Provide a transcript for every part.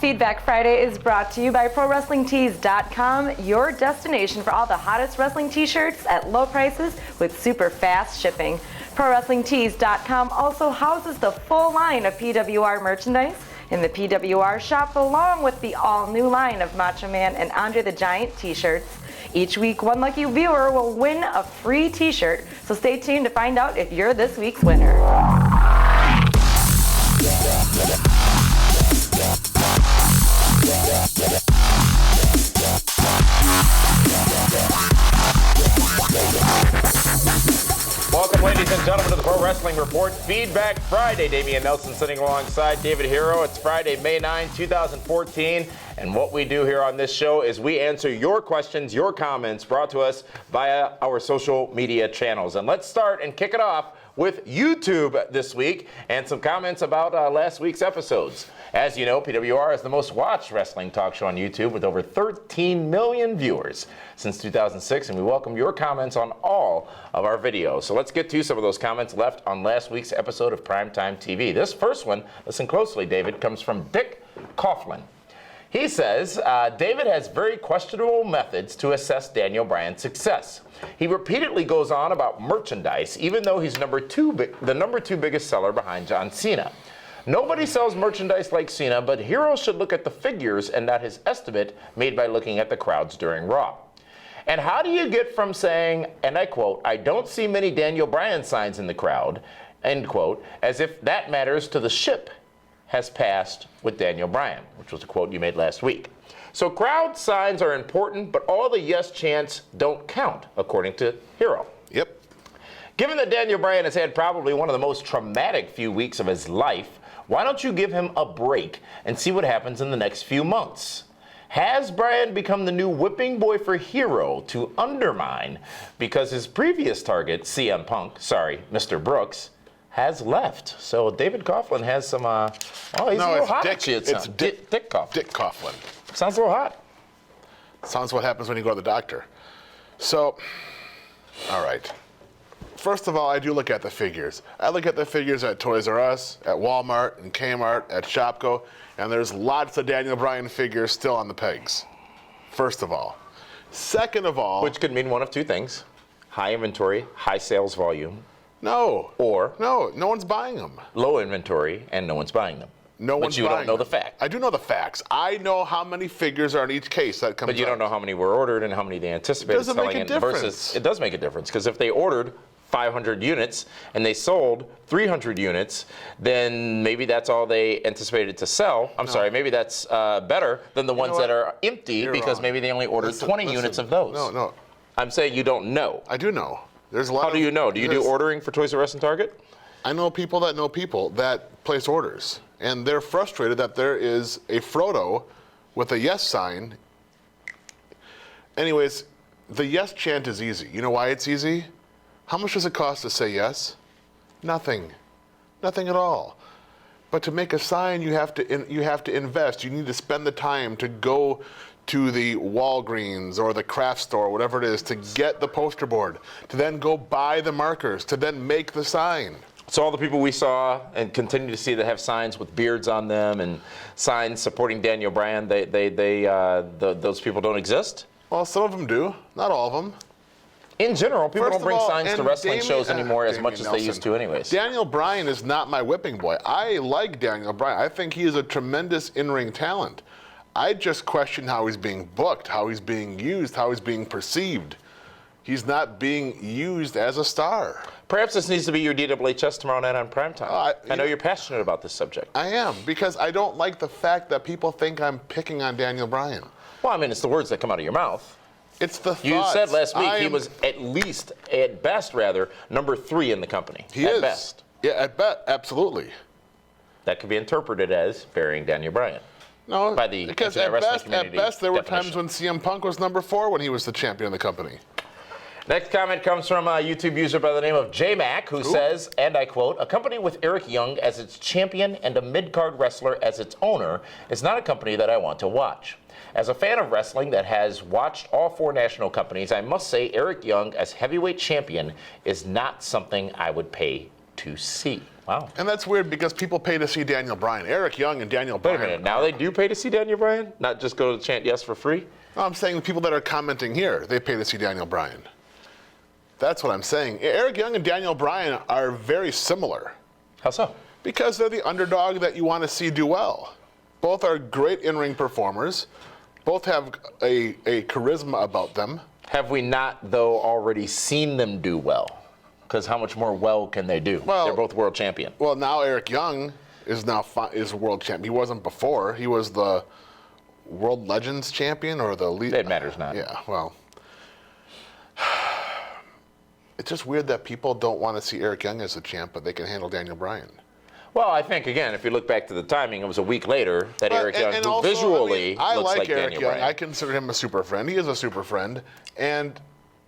Feedback Friday is brought to you by ProWrestlingTees.com, your destination for all the hottest wrestling t-shirts at low prices with super fast shipping. ProWrestlingTees.com also houses the full line of PWR merchandise in the PWR shop, along with the all-new line of Macho Man and Andre the Giant t-shirts. Each week, one lucky viewer will win a free t-shirt, so stay tuned to find out if you're this week's winner. Welcome, ladies and gentlemen, to the Pro Wrestling Report Feedback Friday. Damian Nelson sitting alongside David Hero. It's Friday, May 9, 2014. And what we do here on this show is we answer your questions, your comments brought to us via our social media channels. And let's start and kick it off with YouTube this week and some comments about last week's episodes. As you know, PWR is the most watched wrestling talk show on YouTube with over 13 million viewers since 2006, and we welcome your comments on all of our videos. So let's get to some of those comments left on last week's episode of Primetime TV. This first one, listen closely, David, comes from Dick Coughlin. He says, David has very questionable methods to assess Daniel Bryan's success. He repeatedly goes on about merchandise, even though he's the number two biggest seller behind John Cena. Nobody sells merchandise like Cena, but Hero should look at the figures and not his estimate made by looking at the crowds during Raw. And how do you get from saying, and I quote, I don't see many Daniel Bryan signs in the crowd, end quote, as if that matters to the ship has passed with Daniel Bryan, which was a quote you made last week. So crowd signs are important, but all the yes chants don't count, according to Hero. Yep. Given that Daniel Bryan has had probably one of the most traumatic few weeks of his life, why don't you give him a break and see what happens in the next few months? Has Bryan become the new whipping boy for Hero to undermine because his previous target, CM Punk, Mr. Brooks, has left? So David Coughlin has some, he's a little hot. It's Dick Coughlin. Dick Coughlin. Sounds a little hot. Sounds what happens when you go to the doctor. So, all right. First of all, I do look at the figures. I look at the figures at Toys R Us, at Walmart, and Kmart, at Shopko, and there's lots of Daniel Bryan figures still on the pegs. First of all. Second of all... Which could mean one of two things. High inventory, high sales volume. No. Or... No one's buying them. Low inventory, and no one's buying them. But you don't know the facts. I do know the facts. I know how many figures are in each case that comes out. But you don't know how many were ordered and how many they anticipated selling in versus... It does make a difference, because if they ordered 500 units and they sold 300 units, then maybe that's all they anticipated to sell. Maybe that's better than the ones that are empty. You're because wrong. Maybe they only ordered 20 units of those. No. I'm saying you don't know. I do know. There's a lot. How do you know? Do you do ordering for Toys R Us and Target? I know people that place orders, and they're frustrated that there is a Frodo with a yes sign. Anyways, the yes chant is easy. You know why it's easy? How much does it cost to say yes? Nothing. Nothing at all. But to make a sign, you have to invest. You need to spend the time to go to the Walgreens or the craft store, whatever it is, to get the poster board, to then go buy the markers, to then make the sign. So all the people we saw and continue to see that have signs with beards on them and signs supporting Daniel Bryan, those people don't exist? Well, some of them do. Not all of them. In general, people don't bring signs to wrestling shows anymore as much as they used to anyways. Daniel Bryan is not my whipping boy. I like Daniel Bryan. I think he is a tremendous in-ring talent. I just question how he's being booked, how he's being used, how he's being perceived. He's not being used as a star. Perhaps this needs to be your DWHS tomorrow night on Primetime. I know you're passionate about this subject. I am, because I don't like the fact that people think I'm picking on Daniel Bryan. Well, I mean, it's the words that come out of your mouth. It's the thoughts. You said last week he was at best, number 3 in the company. He is. At best. Yeah, at best, absolutely. That could be interpreted as burying Daniel Bryan. No, by the because at best there were times when CM Punk was number 4 when he was the champion of the company. Next comment comes from a YouTube user by the name of JMac, who says, and I quote, a company with Eric Young as its champion and a mid-card wrestler as its owner is not a company that I want to watch. As a fan of wrestling that has watched all 4 national companies, I must say Eric Young as heavyweight champion is not something I would pay to see. Wow. And that's weird because people pay to see Daniel Bryan. Eric Young and Daniel Wait Bryan. a minute. Now they do pay to see Daniel Bryan? Not just go to chant yes for free? No, I'm saying the people that are commenting here, they pay to see Daniel Bryan. That's what I'm saying. Eric Young and Daniel Bryan are very similar. How so? Because they're the underdog that you want to see do well. Both are great in-ring performers. Both have a charisma about them. Have we not, though, already seen them do well? Because how much more well can they do? Well, they're both world champion. Well, now Eric Young is world champion. He wasn't before. He was the World Legends champion or the lead. It matters not. Yeah, well. It's just weird that people don't want to see Eric Young as the champ, but they can handle Daniel Bryan. Well, I think, again, if you look back to the timing, it was a week later that Eric Young, who also, visually I looks like Eric Daniel Young. Bryan. I consider him a super friend. He is a super friend, and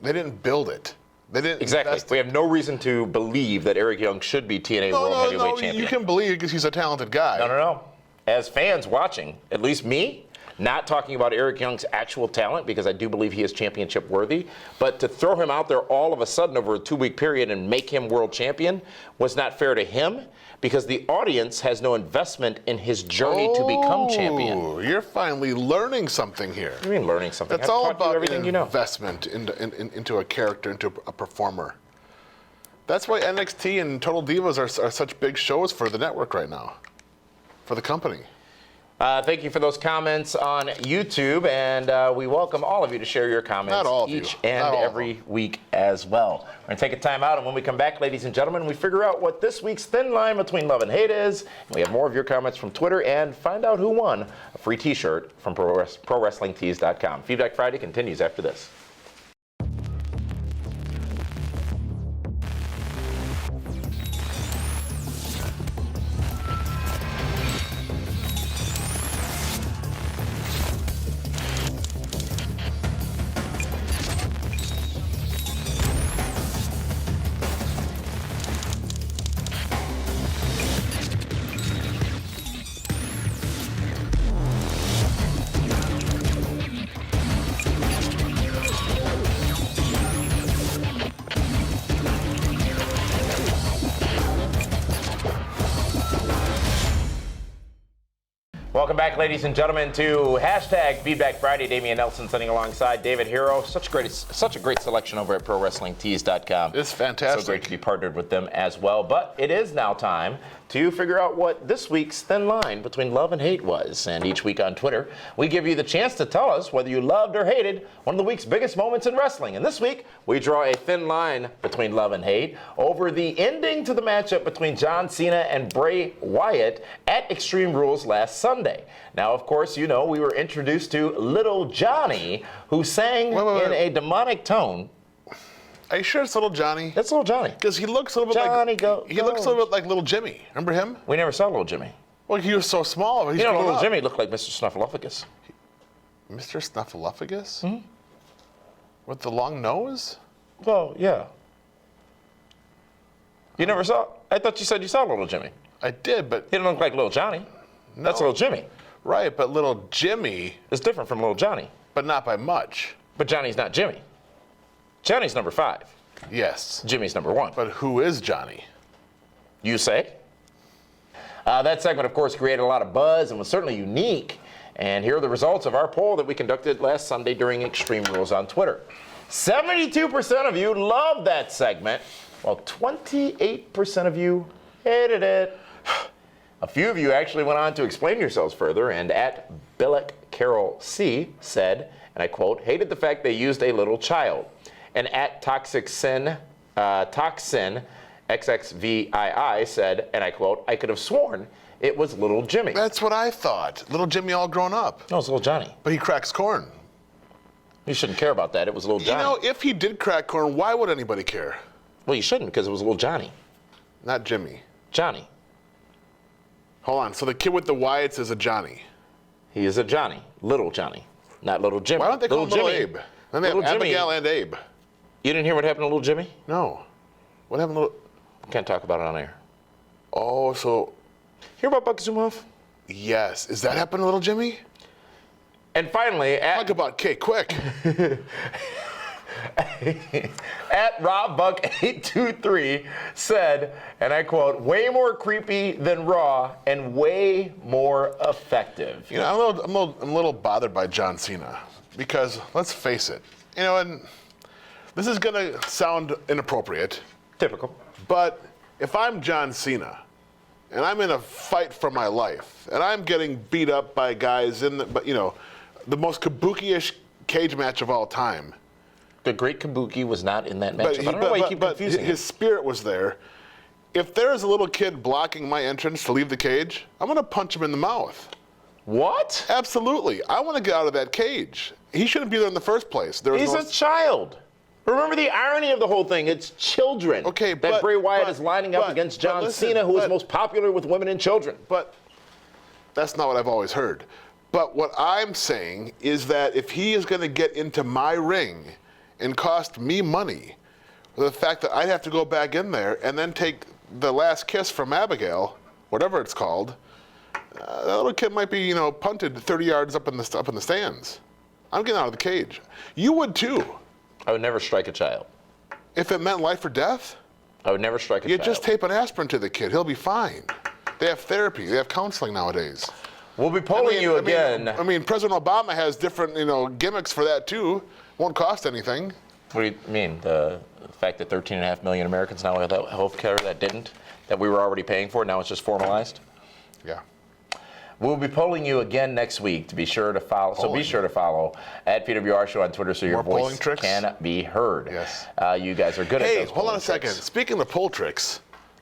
they didn't build it. They didn't Exactly. invest We have no reason to believe that Eric Young should be TNA World Heavyweight Champion. You can believe because he's a talented guy. No. As fans watching, at least me, not talking about Eric Young's actual talent, because I do believe he is championship worthy, but to throw him out there all of a sudden over a 2-week period and make him world champion was not fair to him, because the audience has no investment in his journey to become champion. You're finally learning something here. What do you mean learning something? That's I've all taught you about everything you know. investment into a character, into a performer. That's why NXT and Total Divas are such big shows for the network right now, for the company. Thank you for those comments on YouTube, and we welcome all of you to share your comments Not all of you. each and Not all of every week as well. We're going to take a time out, and when we come back, ladies and gentlemen, we figure out what this week's thin line between love and hate is. And we have more of your comments from Twitter and find out who won a free t-shirt from ProWrestlingTees.com. Feedback Friday continues after this. Welcome back, ladies and gentlemen, to hashtag Feedback Friday. Damian Nelson sitting alongside David Hero. Such a great selection over at ProWrestlingTees.com. It's fantastic. So great to be partnered with them as well. But it is now time to figure out what this week's thin line between love and hate was. And each week on Twitter, we give you the chance to tell us whether you loved or hated one of the week's biggest moments in wrestling. And this week, we draw a thin line between love and hate over the ending to the matchup between John Cena and Bray Wyatt at Extreme Rules last Sunday. Now, of course, you know, we were introduced to Little Johnny, who sang in a demonic tone. Are you sure it's Little Johnny? That's Little Johnny. Because he looks a little bit he looks a little bit like Little Jimmy. Remember him? We never saw Little Jimmy. Well, he was so small. But he's Little Jimmy looked like Mr. Snuffleupagus. Mr. Snuffleupagus? Mm-hmm. With the long nose? Well, yeah. You never saw? I thought you said you saw Little Jimmy. I did, but he didn't look like Little Johnny. No. That's Little Jimmy. Right, but Little Jimmy is different from Little Johnny. But not by much. But Johnny's not Jimmy. Johnny's number 5. Yes. Jimmy's number 1. But who is Johnny? You say? That segment, of course, created a lot of buzz and was certainly unique. And here are the results of our poll that we conducted last Sunday during Extreme Rules on Twitter. 72% of you loved that segment, while 28% of you hated it. A few of you actually went on to explain yourselves further, and at Billick Carol C said, and I quote, hated the fact they used a little child. And at Toxin XXVII said, and I quote, I could have sworn it was Little Jimmy. That's what I thought. Little Jimmy all grown up. No, it's Little Johnny. But he cracks corn. You shouldn't care about that. It was Little Johnny. You know, if he did crack corn, why would anybody care? Well, you shouldn't, because it was Little Johnny. Not Jimmy. Johnny. Hold on. So the kid with the Wyatts is a Johnny. He is a Johnny. Little Johnny. Not Little Jimmy. Why don't they call him Little Abe? Then they have Abigail and Abe. You didn't hear what happened to Little Jimmy? No. What happened to Little... Can't talk about it on air. Oh, so... Hear about Buck Zumhofe? Yes. Is that happened to Little Jimmy? And finally... Talk about cake, quick. at RobBuck823 said, and I quote, way more creepy than Raw and way more effective. You know, I'm a little bothered by John Cena because let's face it, you know, and this is going to sound inappropriate. Typical. But if I'm John Cena and I'm in a fight for my life and I'm getting beat up by guys in the most kabuki-ish cage match of all time. The Great Kabuki was not in that match. I don't know why you keep confusing his spirit was there. If there's a little kid blocking my entrance to leave the cage, I'm going to punch him in the mouth. What? Absolutely. I want to get out of that cage. He shouldn't be there in the first place. He's a child. Remember the irony of the whole thing. It's children. Okay, that Bray Wyatt is lining up against John Cena, who is most popular with women and children. But that's not what I've always heard. But what I'm saying is that if he is going to get into my ring and cost me money, the fact that I'd have to go back in there and then take the last kiss from Abigail, whatever it's called, that little kid might be, punted 30 yards up in the stands. I'm getting out of the cage. You would too. I would never strike a child. If it meant life or death? I would never strike a child. You just tape an aspirin to the kid. He'll be fine. They have therapy. They have counseling nowadays. We'll be polling you again. I mean, President Obama has different, gimmicks for that too. Won't cost anything. What do you mean? The fact that 13.5 million Americans now have health care that we were already paying for, now it's just formalized? Yeah. We'll be polling you again next week to be sure to follow. So be sure to follow at PWR Show on Twitter so your voice can be heard. Yes. You guys are good at those. Hey, hold on a second. Speaking of poll tricks,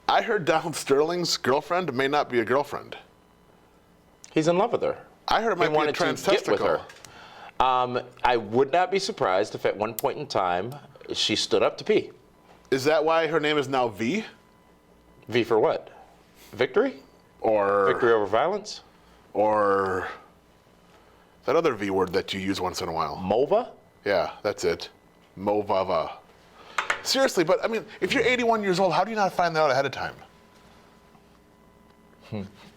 I heard Donald Sterling's girlfriend may not be a girlfriend. He's in love with her. I heard it might be a trans testicle. I would not be surprised if at one point in time she stood up to pee. Is that why her name is now V? V for what? Victory? Or victory over violence? Or that other V word that you use once in a while. Mova? Yeah, that's it. Movava. Seriously, but I mean, if you're 81 years old, how do you not find that out ahead of time?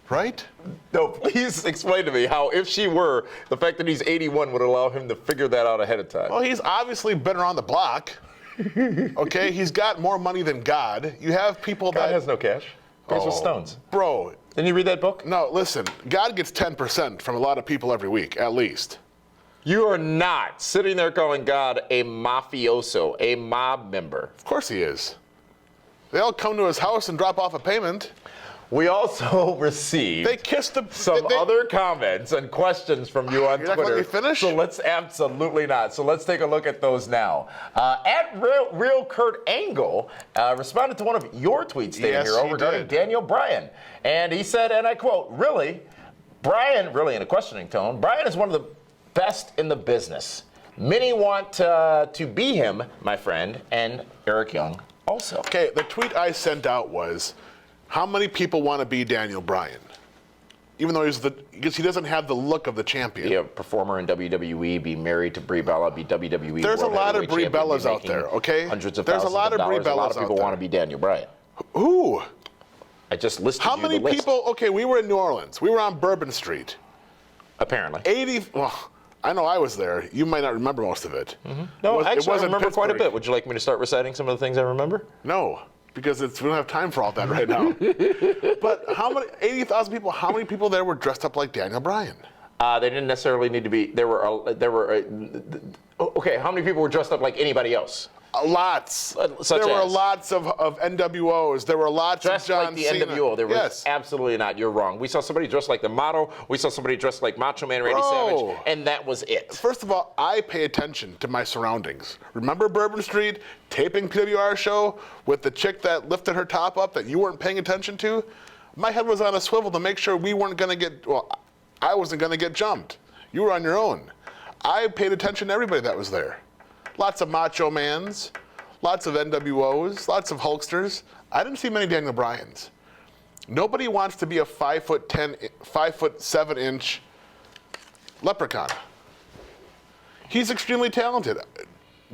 Right? No, please explain to me how, if she were, the fact that he's 81 would allow him to figure that out ahead of time. Well, he's obviously been around the block. Okay, he's got more money than God. You have people God has no cash. Goes with stones. Bro. Didn't you read that book? No, listen. God gets 10% from a lot of people every week, at least. You are not sitting there calling God a mafioso, a mob member. Of course he is. They all come to his house and drop off a payment. We also received some other comments and questions from you on Twitter. You're not going to let me finish? So let's absolutely not. So let's take a look at those now. At Real Kurt Angle responded to one of your tweets, David Hero, regarding Daniel Bryan. And he said, and I quote, Bryan, really in a questioning tone, Bryan is one of the best in the business. Many want to be him, my friend, and Eric Young also. Okay, the tweet I sent out was, how many people want to be Daniel Bryan? Even though because he doesn't have the look of the champion. Be a performer in WWE, be married to Brie Bella, be WWE. There's a lot of Brie Bellas out there, okay? Hundreds of thousands of dollars. A lot of people want to be Daniel Bryan. Who? I just listed How many people? Okay, we were in New Orleans. We were on Bourbon Street. Apparently. Well, I know I was there. You might not remember most of it. Mm-hmm. No, actually, I remember quite a bit. Would you like me to start reciting some of the things I remember? No. Because we don't have time for all that right now. But how many, 80,000 people, how many people there were dressed up like Daniel Bryan? They didn't necessarily need to be, okay, how many people were dressed up like anybody else? Lots. There were lots of NWOs. There were lots dressed of John like the Cena. NWO. There was absolutely not. You're wrong. We saw somebody dressed like the Motto. We saw somebody dressed like Macho Man Randy Savage, and that was it. First of all, I pay attention to my surroundings. Remember Bourbon Street taping PWR show with the chick that lifted her top up that you weren't paying attention to? My head was on a swivel to make sure we weren't going to get. Well, I wasn't going to get jumped. You were on your own. I paid attention to everybody that was there. Lots of Macho Mans, lots of NWOs, lots of Hulksters. I didn't see many Daniel Bryans. Nobody wants to be a 5'7" leprechaun. He's extremely talented.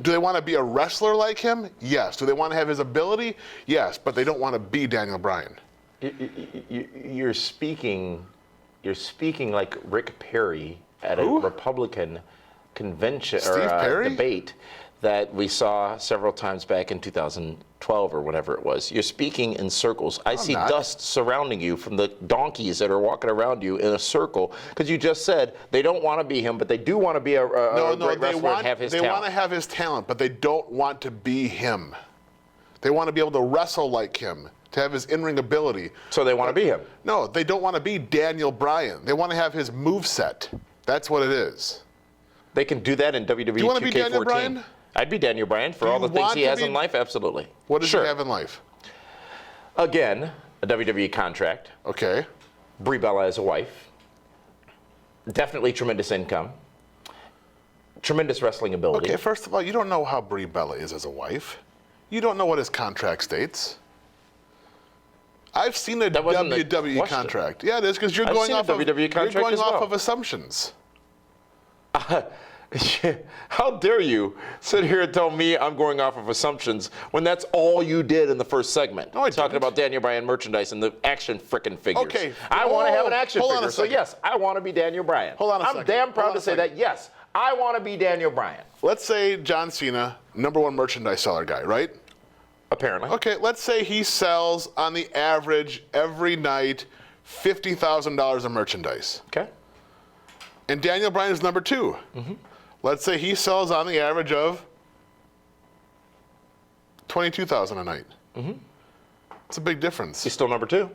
Do they want to be a wrestler like him? Yes. Do they want to have his ability? Yes. But they don't want to be Daniel Bryan. You're speaking like Rick Perry at a Republican convention or debate that we saw several times back in 2012 or whatever it was. You're speaking in circles. I see dust surrounding you from the donkeys that are walking around you in a circle, because you just said they don't want to be him, but they do want to be a great wrestler and have his talent. They want to have his talent, but they don't want to be him. They want to be able to wrestle like him, to have his in-ring ability. So they want to be him? No, they don't want to be Daniel Bryan. They want to have his moveset. That's what it is. They can do that in WWE 2K14. Do you want to be Daniel Bryan? I'd be Daniel Bryan for all the things he has in life, absolutely. What does he have in life? Again, a WWE contract. Okay. Brie Bella as a wife. Definitely tremendous income. Tremendous wrestling ability. Okay, first of all, you don't know how Brie Bella is as a wife. You don't know what his contract states. I've seen a WWE contract. Yeah, it is, because you're going off of assumptions. How dare you sit here and tell me I'm going off of assumptions when that's all you did in the first segment? No, I talking didn't. about Daniel Bryan merchandise and the action frickin' figures. Okay. I want to have an action hold on figure, a so second. yes, I want to be Daniel Bryan. Hold on a second. I'm damn proud to say that, yes, I want to be Daniel Bryan. Let's say John Cena, #1 merchandise seller guy, right? Apparently. Okay, let's say he sells on the average every night $50,000 of merchandise. Okay. And Daniel Bryan is #2. Mm-hmm. Let's say he sells on the average of $22,000 a night. Mm-hmm. It's a big difference. He's still #2.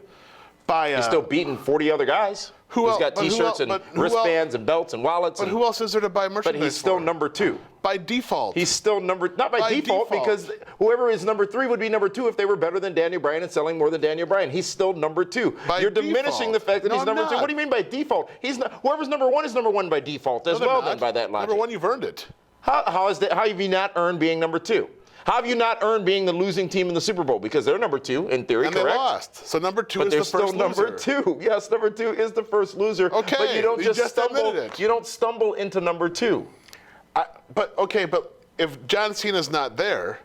He's still beating 40 other guys. Who's got T-shirts and wristbands and belts and wallets. But who else is there to buy merchandise? But he's still #2. By default. He's still not by default, because whoever is #3 would be #2 if they were better than Daniel Bryan and selling more than Daniel Bryan. He's still #2. You're diminishing the fact that he's #2. What do you mean by default? He's not, whoever's #1 is #1 by default as well. Then by that logic, #1, you've earned it. How have you not earned being #2? How have you not earned being the losing team in the Super Bowl? Because they're #2 in theory, and correct? They lost. So #2 but is the first loser. #2. Yes, #2 is the first loser. Okay, but you don't you just stumble. it. You don't stumble into #2. But if John Cena's not there,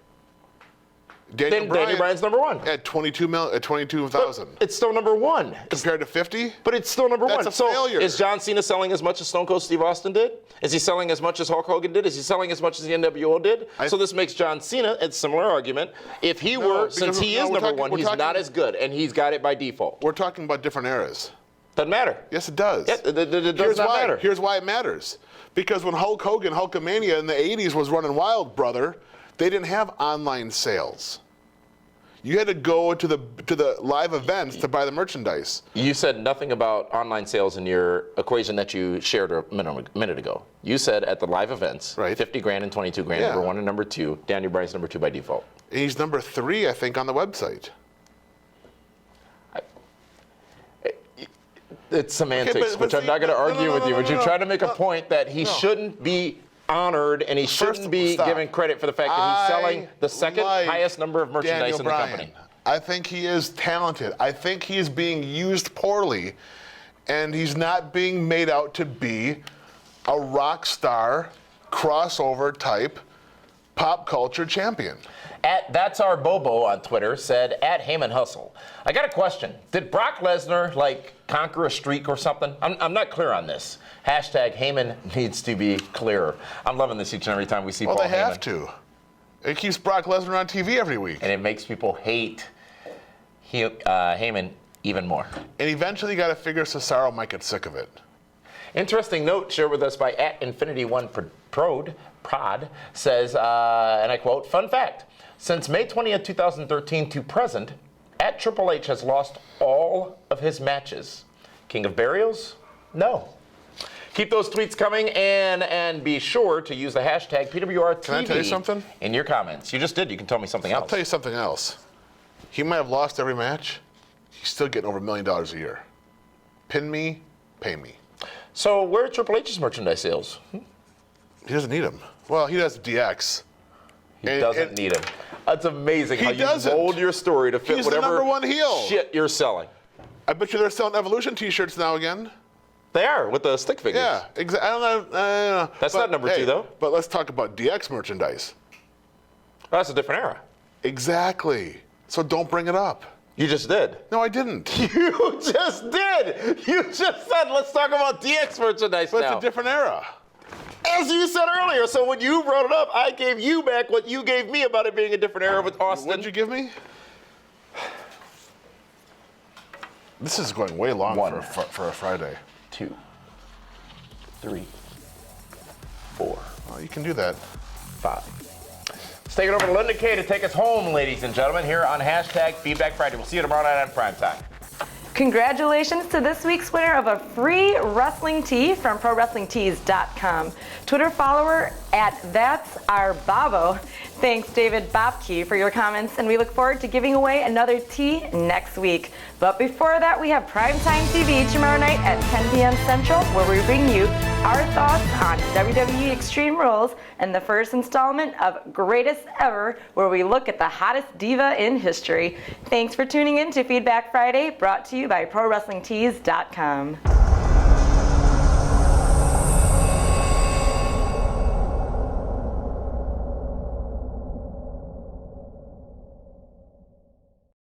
Daniel Bryan's #1 at 22,000. It's still #1 compared to 50. But it's still #1. That's a failure. Is John Cena selling as much as Stone Cold Steve Austin did? Is he selling as much as Hulk Hogan did? Is he selling as much as the NWO did? So this makes John Cena a similar argument. If he since he is #1, he's not as good, and he's got it by default. We're talking about different eras. Doesn't matter. Yes, it does. Yeah, it does not matter. Here's why it matters. Because when Hulk Hogan, Hulkamania in the 80s was running wild, brother, they didn't have online sales. You had to go to the live events to buy the merchandise. You said nothing about online sales in your equation that you shared a minute ago. You said at the live events, right, 50 grand and 22 grand, #1 and #2. Daniel Bryan's #2 by default. He's #3, I think, on the website. It's semantics, which I'm not going to argue with you, but you're trying to make a point that he shouldn't be honored and he shouldn't be given credit for the fact that he's selling the second highest number of merchandise in the company. I think he is talented. I think he is being used poorly, and he's not being made out to be a rock star, crossover type, pop culture champion. That's Our Bobo on Twitter said, @Heyman Hustle. I got a question. Did Brock Lesnar conquer a streak or something? I'm not clear on this. #Heyman needs to be clearer. I'm loving this each and every time we see Paul Heyman. Well, they have to. It keeps Brock Lesnar on TV every week. And it makes people hate Heyman even more. And eventually you got to figure Cesaro might get sick of it. Interesting note shared with us by @Infinity1Prod says, and I quote, "Fun fact, since May 20th, 2013 to present, Triple H has lost all of his matches. King of Burials? No." Keep those tweets coming and be sure to use the #PWRTV Can I tell you something? in your comments. You just did. You can tell me something else. I'll tell you something else. He might have lost every match. He's still getting over $1 million a year. Pin me, pay me. So where are Triple H's merchandise sales? He doesn't need them. Well, he does DX. He doesn't need them. It's amazing how you mold your story to fit He's whatever the #1 heel. shit you're selling. I bet you they're selling Evolution T-shirts now again. They are, with the stick figures. Yeah, exactly. I don't know. That's not #2, though. But let's talk about DX merchandise. Well, that's a different era. Exactly. So don't bring it up. You just did. No, I didn't. You just did. You just said, let's talk about DX merchandise now. But it's a different era. As you said earlier, so when you brought it up, I gave you back what you gave me about it being a different era with Austin. What did you give me? This is going way long for a Friday. 2, 3, 4. Oh, you can do that. 5. Let's take it over to Linda Kay to take us home, ladies and gentlemen, here on hashtag Feedback Friday. We'll see you tomorrow night on Primetime. Congratulations to this week's winner of a free wrestling tee from ProWrestlingTees.com. Twitter follower at That's Our Babo. Thanks, David Bobke, for your comments, and we look forward to giving away another tee next week. But before that, we have Primetime TV tomorrow night at 10 p.m. Central, where we bring you our thoughts on WWE Extreme Rules and the first installment of Greatest Ever, where we look at the hottest diva in history. Thanks for tuning in to Feedback Friday, brought to you by ProWrestlingTees.com.